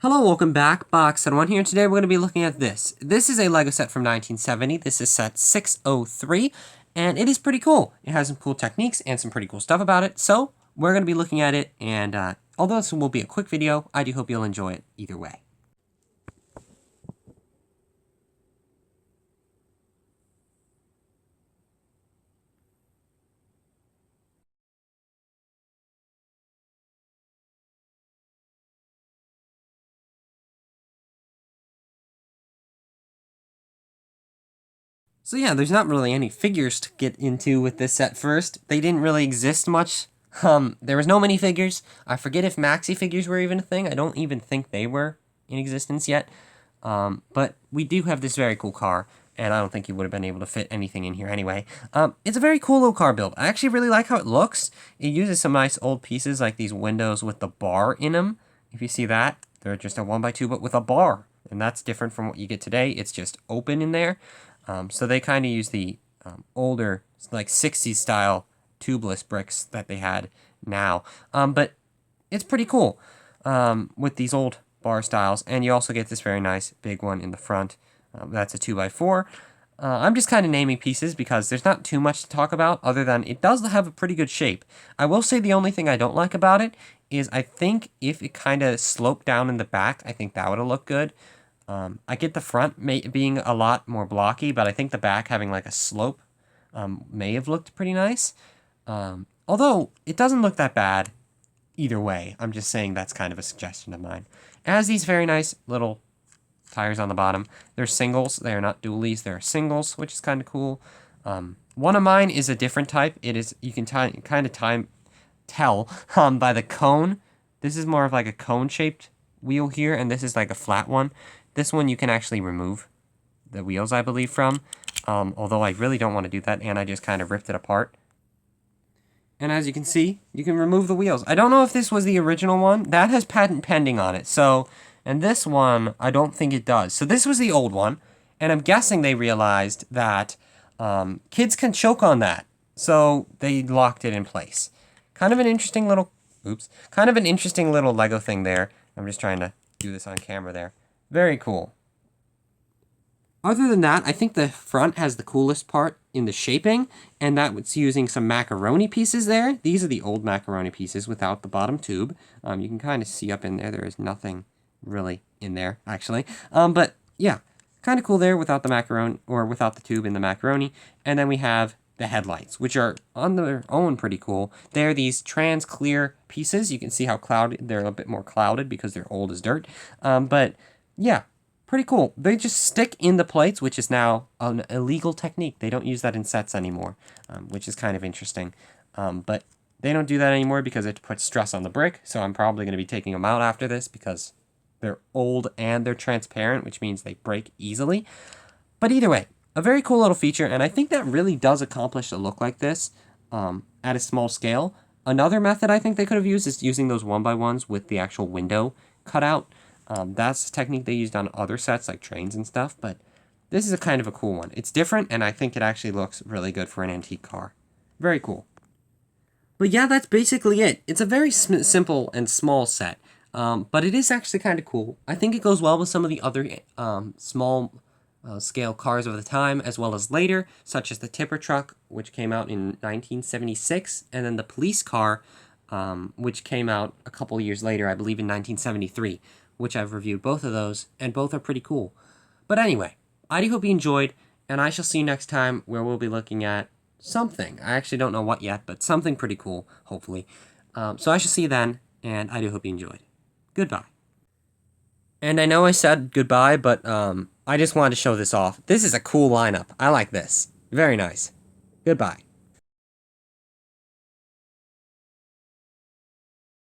Hello, welcome back. Box1 here. Today we're going to be looking at this. This is a LEGO set from 1970. This is set 603, and it is pretty cool. It has some cool techniques and some pretty cool stuff about it, so we're going to be looking at it, and although this will be a quick video, I do hope you'll enjoy it either way. So yeah, there's not really any figures to get into with this set first. They didn't really exist much. There was no minifigures. I forget if maxi figures were even a thing. I don't even think they were in existence yet. But we do have this very cool car, and I don't think you would have been able to fit anything in here anyway. It's a very cool little car build. I actually really like how it looks. It uses some nice old pieces like these windows with the bar in them. If you see that, they're just a 1x2 but with a bar. And that's different from what you get today. It's just open in there. So they kind of use the older, like 60s style tubeless bricks that they had now. But it's pretty cool with these old bar styles. And you also get this very nice big one in the front. That's a 2x4. I'm just kind of naming pieces because there's not too much to talk about other than it does have a pretty good shape. I will say the only thing I don't like about it is I think if it kind of sloped down in the back, I think that would have looked good. I get the front being a lot more blocky, but I think the back having like a slope may have looked pretty nice. Although it doesn't look that bad either way. I'm just saying that's kind of a suggestion of mine. It has these very nice little tires on the bottom. They're singles. They are not dualies. They're singles, which is kind of cool. One of mine is a different type. It is, you can kind of tell by the cone. This is more of like a cone-shaped wheel here, and this is like a flat one. This one you can actually remove the wheels, I believe, from. Although I really don't want to do that, and I just kind of ripped it apart. And as you can see, you can remove the wheels. I don't know if this was the original one. That has patent pending on it. So, and this one, I don't think it does. So this was the old one, and I'm guessing they realized that kids can choke on that. So they locked it in place. Kind of an interesting little, kind of an interesting little Lego thing there. I'm just trying to do this on camera there. Very cool. Other than that, I think the front has the coolest part in the shaping, and that's using some macaroni pieces there. These are the old macaroni pieces without the bottom tube. You can kind of see up in there. There is nothing really in there, actually. But yeah, kind of cool there without the macaroni, or without the tube in the macaroni. And then we have the headlights, which are on their own pretty cool. They're these trans clear pieces. You can see how clouded, they're a bit more clouded because they're old as dirt. But yeah, pretty cool. They just stick in the plates, which is now an illegal technique. They don't use that in sets anymore, which is kind of interesting. But they don't do that anymore because it puts stress on the brick, so I'm probably going to be taking them out after this because they're old and they're transparent, which means they break easily. But either way, a very cool little feature, and I think that really does accomplish a look like this at a small scale. Another method I think they could have used is using those 1x1s with the actual window cut out. That's a technique they used on other sets like trains and stuff, but this is a kind of a cool one. It's different, and I think it actually looks really good for an antique car. Very cool. But yeah, that's basically it. It's a very simple and small set, but it is actually kind of cool. I think it goes well with some of the other small scale cars of the time, as well as later, such as the tipper truck, which came out in 1976, and then the police car, which came out a couple years later, I believe in 1973, which I've reviewed both of those, and both are pretty cool. But anyway, I do hope you enjoyed, and I shall see you next time where we'll be looking at something. I actually don't know what yet, but something pretty cool, hopefully. So I shall see you then, and I do hope you enjoyed. Goodbye. And I know I said goodbye, but I just wanted to show this off. This is a cool lineup. I like this. Very nice. Goodbye.